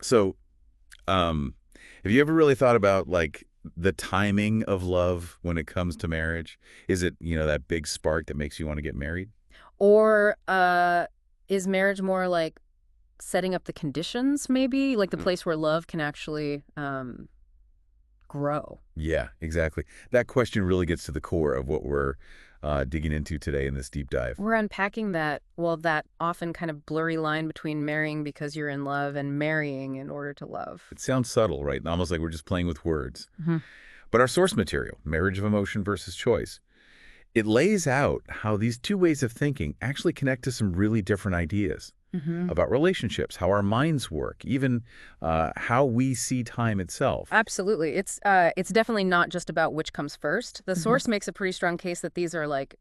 So, um, have you ever really thought about like the timing of love when it comes to marriage? Is it, that big spark that makes you want to get married? Or is marriage more like setting up the conditions, maybe? Like the Mm. place where love can actually grow? Yeah, exactly. That question really gets to the core of what we're digging into today in this deep dive. We're unpacking that, well, that often kind of blurry line between marrying because you're in love and marrying in order to love. It sounds subtle, right? Almost like we're just playing with words. Hmm. But our source material, Marriage of Emotion versus Choice, it lays out how these two ways of thinking actually connect to some really different ideas Hmm. about relationships, how our minds work, even how we see time itself. Absolutely. It's definitely not just about which comes first. The Hmm. source makes a pretty strong case that these are like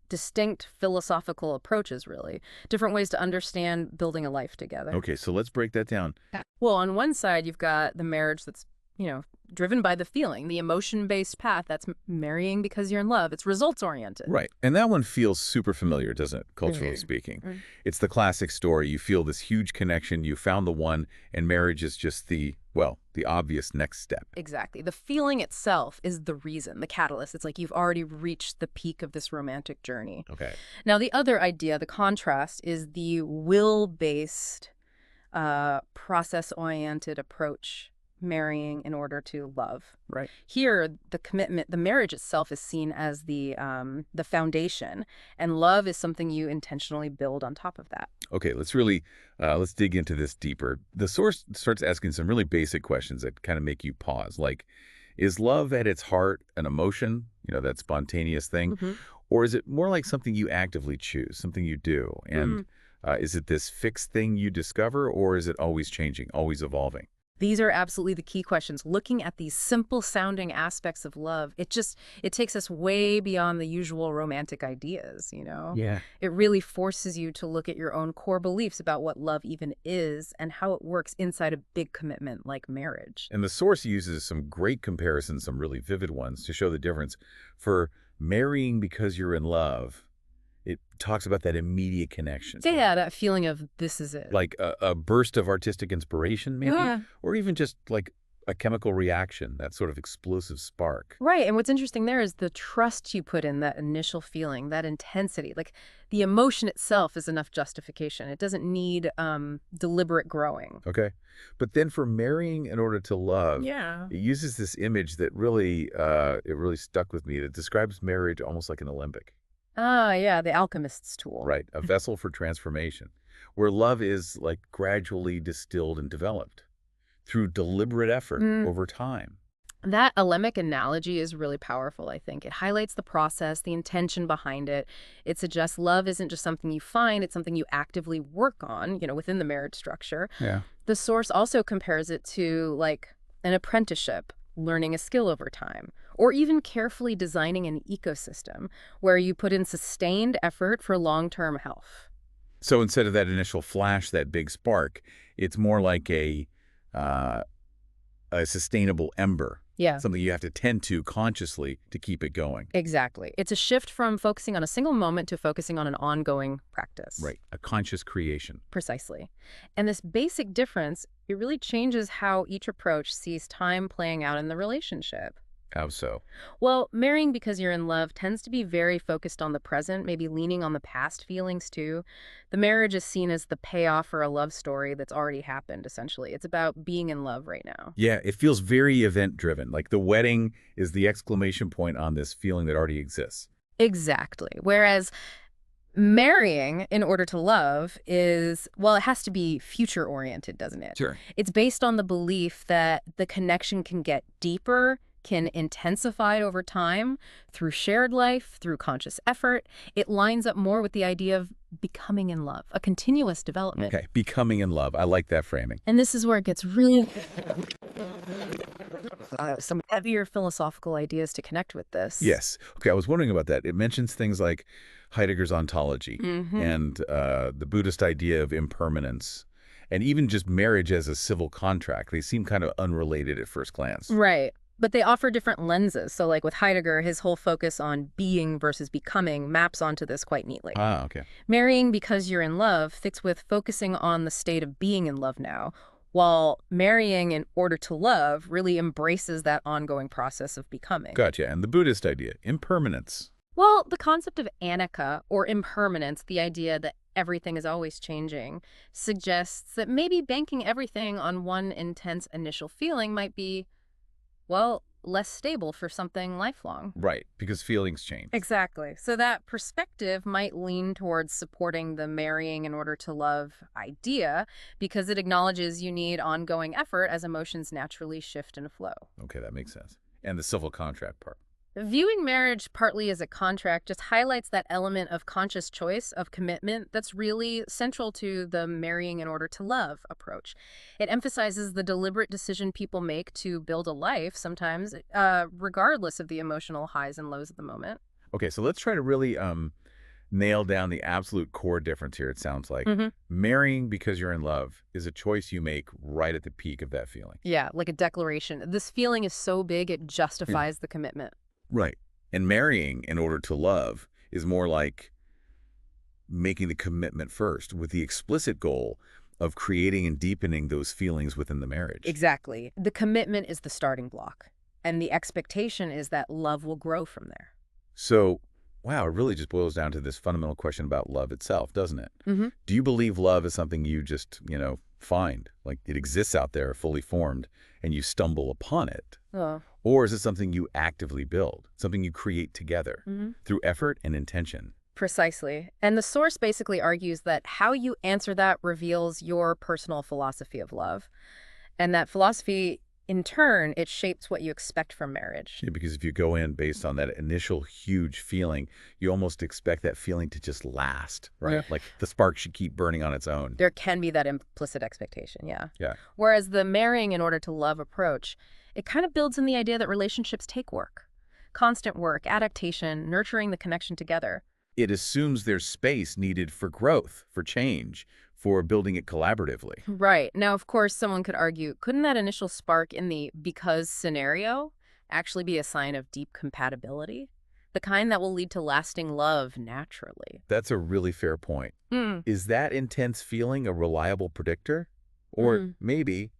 distinct philosophical approaches, really. Different ways to understand building a life together. Okay, so let's break that down. Yeah. Well, on one side, you've got the marriage that's, you know, driven by the feeling, the emotion-based path. That's marrying because you're in love. It's results-oriented. Right. And that one feels super familiar, doesn't it, culturally Mhm. speaking? Mm. It's the classic story. You feel this huge connection, you found the one, and marriage is just the obvious next step. Exactly. The feeling itself is the reason, the catalyst. It's like you've already reached the peak of this romantic journey. Okay. Now, the other idea, the contrast, is the will-based, process-oriented approach, marrying in order to love. Right. Here, the commitment, the marriage itself is seen as the foundation, and love is something you intentionally build on top of that. Okay, let's dig into this deeper. The source starts asking some really basic questions that kind of make you pause. Like, is love at its heart an emotion, that spontaneous thing? Hmm. Or is it more like something you actively choose, something you do? And is it this fixed thing you discover, or is it always changing, always evolving? These are absolutely the key questions. Looking at these simple sounding aspects of love, it takes us way beyond the usual romantic ideas. Yeah. It really forces you to look at your own core beliefs about what love even is and how it works inside a big commitment like marriage. And the source uses some great comparisons, some really vivid ones, to show the difference. For marrying because you're in love, it talks about that immediate connection. Yeah, that feeling of this is it. Like a burst of artistic inspiration, maybe? Yeah. Or even just like a chemical reaction, that sort of explosive spark. Right. And what's interesting there is the trust you put in that initial feeling, that intensity. Like the emotion itself is enough justification. It doesn't need deliberate growing. Okay. But then for marrying in order to love, Yeah. it uses this image that it really stuck with me. That describes marriage almost like an Olympic, Ah, yeah, the alchemist's tool. right? A vessel for transformation, where love is like gradually distilled and developed through deliberate effort Mm, over time. that Alemic analogy is really powerful, I think. It highlights the process, the intention behind it. It suggests love isn't just something you find, it's something you actively work on, within the marriage structure. Yeah. The source also compares it to, like, an apprenticeship, learning a skill over time, or even carefully designing an ecosystem where you put in sustained effort for long-term health. So instead of that initial flash, that big spark, it's more like uh, a sustainable ember, Yeah. something you have to tend to consciously to keep it going. Exactly. It's a shift from focusing on a single moment to focusing on an ongoing practice. Right. A conscious creation. Precisely. And this basic difference, it really changes how each approach sees time playing out in the relationship. How so? Well, marrying because you're in love tends to be very focused on the present, maybe leaning on the past feelings too. The marriage is seen as the payoff for a love story that's already happened, essentially. It's about being in love right now. Yeah, it feels very event driven. Like the wedding is the exclamation point on this feeling that already exists. Exactly. Whereas marrying in order to love is, well, it has to be future oriented, doesn't it? Sure. It's based on the belief that the connection can get deeper, can intensify over time through shared life, through conscious effort. It lines up more with the idea of becoming in love, a continuous development. Okay. Becoming in love. I like that framing. And this is where it gets really some heavier philosophical ideas to connect with this. Yes. Okay. I was wondering about that. It mentions things like Heidegger's ontology Hmm. and the Buddhist idea of impermanence and even just marriage as a civil contract. They seem kind of unrelated at first glance. Right. But they offer different lenses. So like with Heidegger, his whole focus on being versus becoming maps onto this quite neatly. Ah, okay. Marrying because you're in love fits with focusing on the state of being in love now, while marrying in order to love really embraces that ongoing process of becoming. Gotcha. And the Buddhist idea, impermanence. Well, the concept of anicca, or impermanence, the idea that everything is always changing, suggests that maybe banking everything on one intense initial feeling might be, well, less stable for something lifelong. Right, because feelings change. Exactly. So that perspective might lean towards supporting the marrying in order to love idea because it acknowledges you need ongoing effort as emotions naturally shift and flow. Okay, that makes sense. And the civil contract part. Viewing marriage partly as a contract just highlights that element of conscious choice, of commitment, that's really central to the marrying in order to love approach. It emphasizes the deliberate decision people make to build a life, sometimes, regardless of the emotional highs and lows of the moment. Okay, so let's try to really nail down the absolute core difference here, it sounds like. hmm Marrying because you're in love is a choice you make right at the peak of that feeling. Yeah, like a declaration. This feeling is so big, it Yeah. justifies the commitment. Right. And marrying in order to love is more like making the commitment first with the explicit goal of creating and deepening those feelings within the marriage. Exactly. The commitment is the starting block, and the expectation is that love will grow from there. So, wow, it really just boils down to this fundamental question about love itself, doesn't it? hmm Do you believe love is something you just, find, like it exists out there fully formed and you stumble upon it? Oh. Or is it something you actively build, something you create together hmm through effort and intention? Precisely. And the source basically argues that how you answer that reveals your personal philosophy of love. And that philosophy, in turn, it shapes what you expect from marriage. Yeah, because if you go in based on that initial huge feeling, you almost expect that feeling to just last, right? Yeah. Like the spark should keep burning on its own. There can be that implicit expectation, yeah. Yeah. Whereas the marrying in order to love approach, it kind of builds in the idea that relationships take work. Constant work, adaptation, nurturing the connection together. It assumes there's space needed for growth, for change, for building it collaboratively. Right. Now, of course, someone could argue, couldn't that initial spark in the because scenario actually be a sign of deep compatibility? The kind that will lead to lasting love naturally. That's a really fair point. Hmm. Is that intense feeling a reliable predictor? Or Mm. maybe,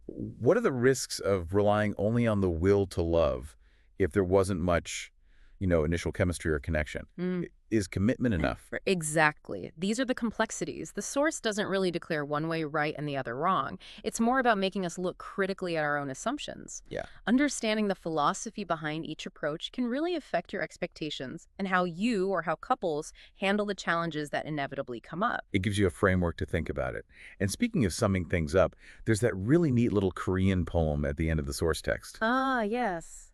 what are the risks of relying only on the will to love if there wasn't much, initial chemistry or connection? Mm. Is commitment enough? Exactly. These are the complexities. The source doesn't really declare one way right and the other wrong. It's more about making us look critically at our own assumptions. Yeah. Understanding the philosophy behind each approach can really affect your expectations and how you or how couples handle the challenges that inevitably come up. It gives you a framework to think about it. And speaking of summing things up, there's that really neat little Korean poem at the end of the source text. Ah, yes.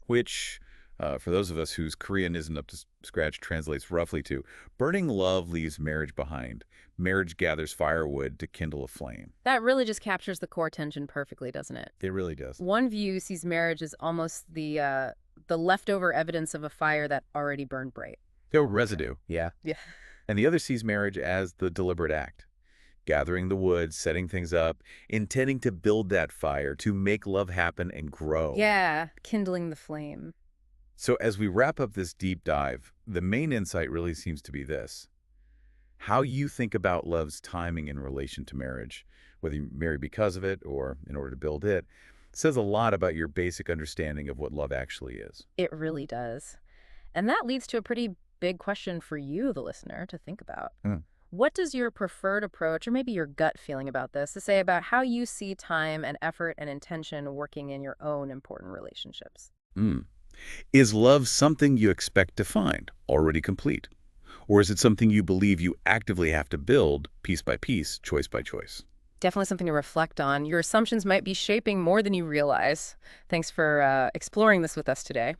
Which, for those of us whose Korean isn't up to scratch, translates roughly to, burning love leaves marriage behind. Marriage gathers firewood to kindle a flame. That really just captures the core tension perfectly, doesn't it? It really does. One view sees marriage as almost the leftover evidence of a fire that already burned bright. The residue, yeah. Yeah. And the other sees marriage as the deliberate act. Gathering the wood, setting things up, intending to build that fire, to make love happen and grow. Yeah, kindling the flame. So as we wrap up this deep dive, the main insight really seems to be this. How you think about love's timing in relation to marriage, whether you marry because of it or in order to build it, says a lot about your basic understanding of what love actually is. It really does. And that leads to a pretty big question for you, the listener, to think about. Mm. What does your preferred approach, or maybe your gut feeling about this, to say about how you see time and effort and intention working in your own important relationships? Mm. Is love something you expect to find, already complete? Or is it something you believe you actively have to build, piece by piece, choice by choice? Definitely something to reflect on. Your assumptions might be shaping more than you realize. Thanks for exploring this with us today.